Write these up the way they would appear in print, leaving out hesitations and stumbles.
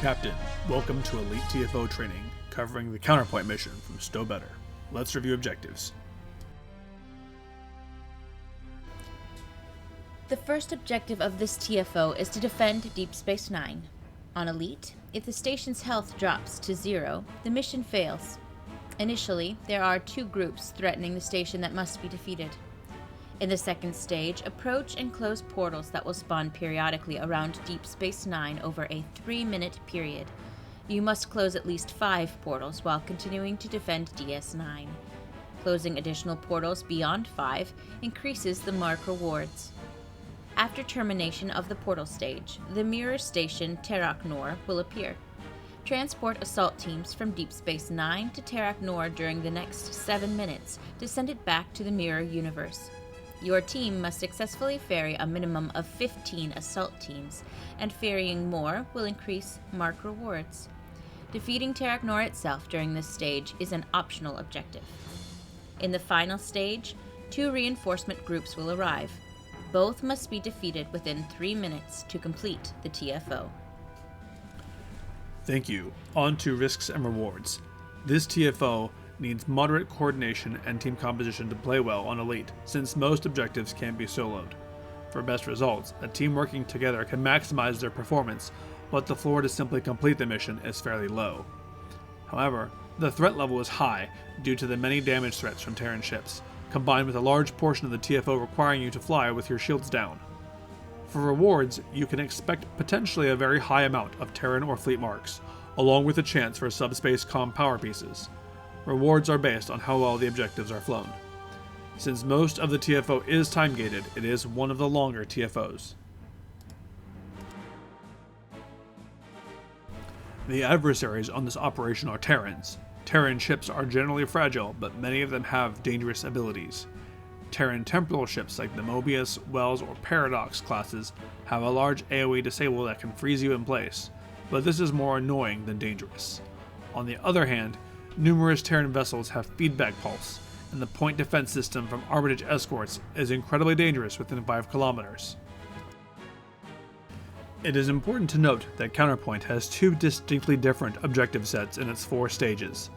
Captain, welcome to Elite TFO training, covering the Counterpoint mission from Stow Better. Let's review objectives. The first objective of this TFO is to defend Deep Space Nine. On Elite, if the station's health drops to 0, the mission fails. Initially, there are 2 groups threatening the station that must be defeated. In the second stage, approach and close portals that will spawn periodically around Deep Space Nine over a 3-minute period. You must close at least 5 portals while continuing to defend DS9. Closing additional portals beyond 5 increases the mark rewards. After termination of the portal stage, the mirror station Terok Nor will appear. Transport assault teams from Deep Space Nine to Terok Nor during the next 7 minutes to send it back to the mirror universe. Your team must successfully ferry a minimum of 15 assault teams, and ferrying more will increase mark rewards. Defeating Terok Nor itself during this stage is an optional objective. In the final stage, 2 reinforcement groups will arrive. Both must be defeated within 3 minutes to complete the TFO. Thank you. On to risks and rewards. This TFO needs moderate coordination and team composition to play well on Elite, since most objectives can be soloed. For best results, a team working together can maximize their performance, but the floor to simply complete the mission is fairly low. However, the threat level is high due to the many damage threats from Terran ships, combined with a large portion of the TFO requiring you to fly with your shields down. For rewards, you can expect potentially a very high amount of Terran or fleet marks, along with a chance for subspace comm power pieces. Rewards are based on how well the objectives are flown. Since most of the TFO is time-gated, it is one of the longer TFOs. The adversaries on this operation are Terrans. Terran ships are generally fragile, but many of them have dangerous abilities. Terran temporal ships like the Mobius, Wells, or Paradox classes have a large AoE disable that can freeze you in place, but this is more annoying than dangerous. On the other hand, numerous Terran vessels have feedback pulse, and the point defense system from Armitage escorts is incredibly dangerous within 5 kilometers. It is important to note that Counterpoint has 2 distinctly different objective sets in its 4 stages.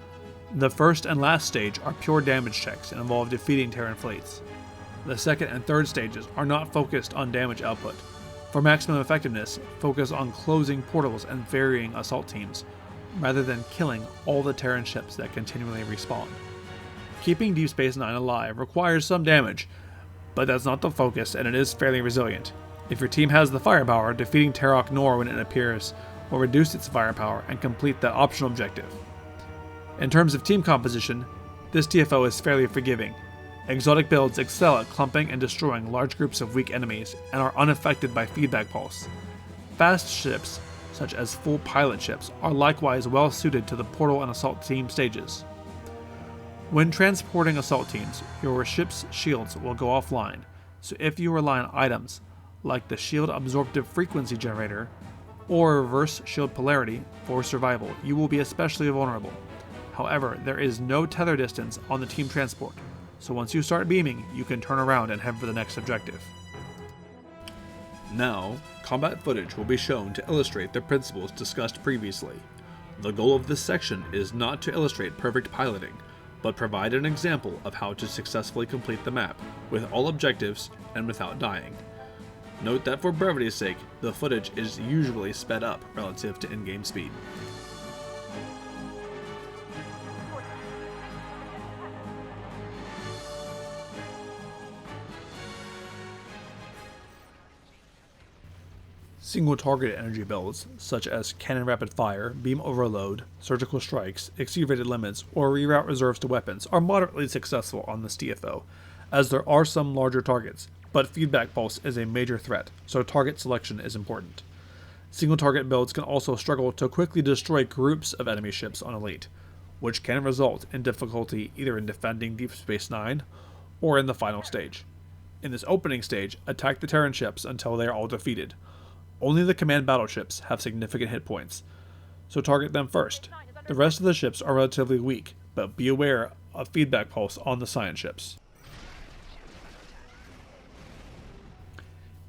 The first and last stage are pure damage checks and involve defeating Terran fleets. The second and third stages are not focused on damage output. For maximum effectiveness, focus on closing portals and ferrying assault teams, rather than killing all the Terran ships that continually respawn. Keeping Deep Space Nine alive requires some damage, but that's not the focus, and it is fairly resilient. If your team has the firepower, defeating Terok Nor when it appears will reduce its firepower and complete that optional objective. In terms of team composition, this TFO is fairly forgiving. Exotic builds excel at clumping and destroying large groups of weak enemies and are unaffected by feedback pulse. Fast ships, such as full pilot ships, are likewise well suited to the portal and assault team stages. When transporting assault teams, your ship's shields will go offline, so if you rely on items like the shield absorptive frequency generator or reverse shield polarity for survival, you will be especially vulnerable. However, there is no tether distance on the team transport, so once you start beaming, you can turn around and head for the next objective. Now, combat footage will be shown to illustrate the principles discussed previously. The goal of this section is not to illustrate perfect piloting, but provide an example of how to successfully complete the map with all objectives and without dying. Note that for brevity's sake, the footage is usually sped up relative to in-game speed. Single-target energy builds, such as cannon rapid fire, beam overload, surgical strikes, exceed rated limits, or reroute reserves to weapons, are moderately successful on this TFO, as there are some larger targets, but feedback pulse is a major threat, so target selection is important. Single-target builds can also struggle to quickly destroy groups of enemy ships on Elite, which can result in difficulty either in defending Deep Space Nine or in the final stage. In this opening stage, attack the Terran ships until they are all defeated. Only the command battleships have significant hit points, so target them first. The rest of the ships are relatively weak, but be aware of feedback pulse on the science ships.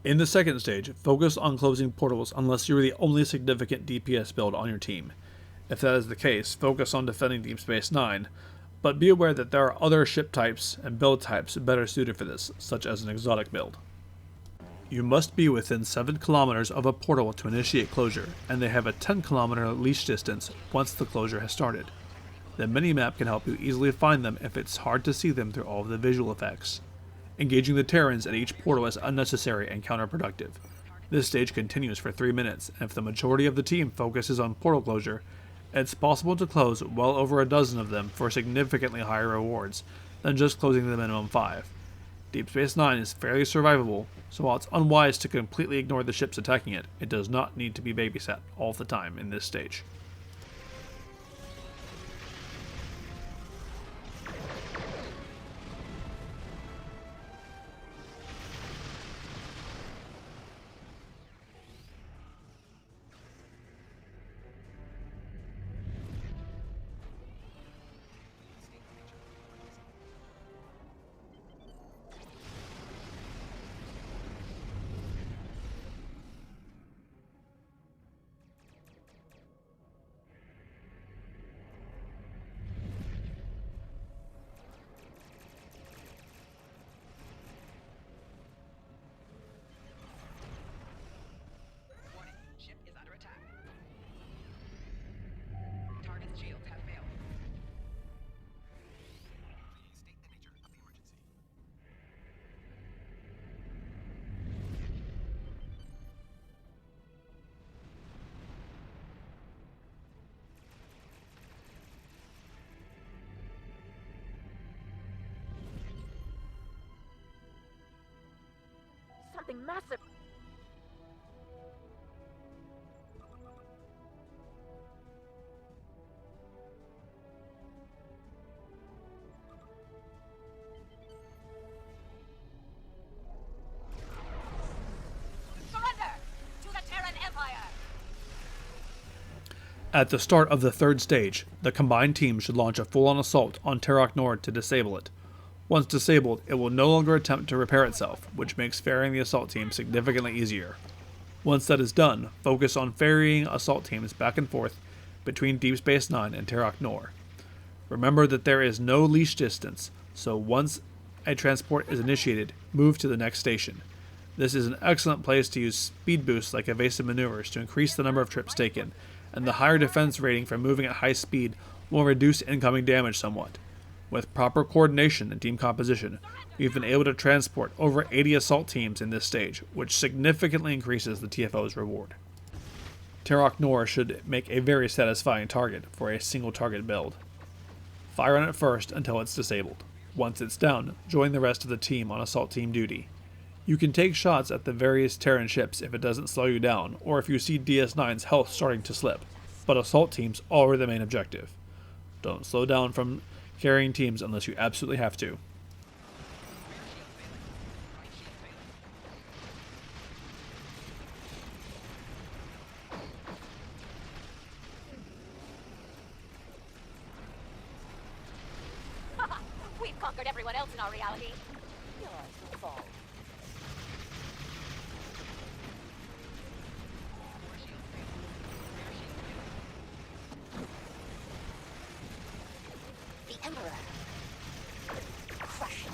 In the second stage, focus on closing portals unless you're the only significant DPS build on your team. If that is the case, focus on defending Deep Space Nine, but be aware that there are other ship types and build types better suited for this, such as an exotic build. You must be within 7 kilometers of a portal to initiate closure, and they have a 10-kilometer leash distance once the closure has started. The minimap can help you easily find them if it's hard to see them through all of the visual effects. Engaging the Terrans at each portal is unnecessary and counterproductive. This stage continues for 3 minutes, and if the majority of the team focuses on portal closure, it's possible to close well over a dozen of them for significantly higher rewards than just closing the minimum 5. Deep Space Nine is fairly survivable, so while it's unwise to completely ignore the ships attacking it, it does not need to be babysat all the time in this stage. Something massive. Surrender to the Terran Empire. At the start of the third stage, the combined team should launch a full-on assault on Terok Nord to disable it. Once disabled, it will no longer attempt to repair itself, which makes ferrying the assault team significantly easier. Once that is done, focus on ferrying assault teams back and forth between Deep Space Nine and Terok Nord. Remember that there is no leash distance, so once a transport is initiated, move to the next station. This is an excellent place to use speed boosts like evasive maneuvers to increase the number of trips taken, and the higher defense rating from moving at high speed will reduce incoming damage somewhat. With proper coordination and team composition, we've been able to transport over 80 assault teams in this stage, which significantly increases the TFO's reward. Terok Nor should make a very satisfying target for a single target build. Fire on it first until it's disabled. Once it's down, join the rest of the team on assault team duty. You can take shots at the various Terran ships if it doesn't slow you down, or if you see DS9's health starting to slip, but assault teams are the main objective. Don't slow down from carrying teams unless you absolutely have to. We've conquered everyone else in our reality. Yours will fall. The Emperor. Crush him.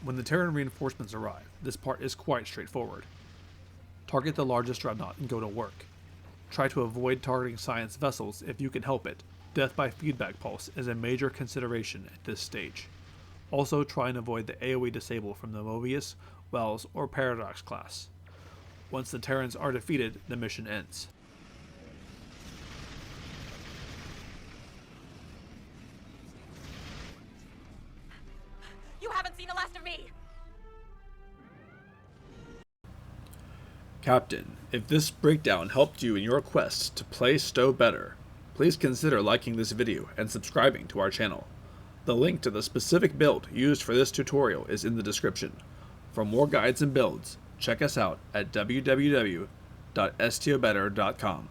When the Terran reinforcements arrive, this part is quite straightforward. Target the largest dreadnought and go to work. Try to avoid targeting science vessels if you can help it. Death by feedback pulse is a major consideration at this stage. Also try and avoid the AoE disable from the Mobius, Wells, or Paradox class. Once the Terrans are defeated, the mission ends. You haven't seen the last of me! Captain, if this breakdown helped you in your quest to play Stowe better, please consider liking this video and subscribing to our channel. The link to the specific build used for this tutorial is in the description. For more guides and builds, check us out at www.stobetter.com.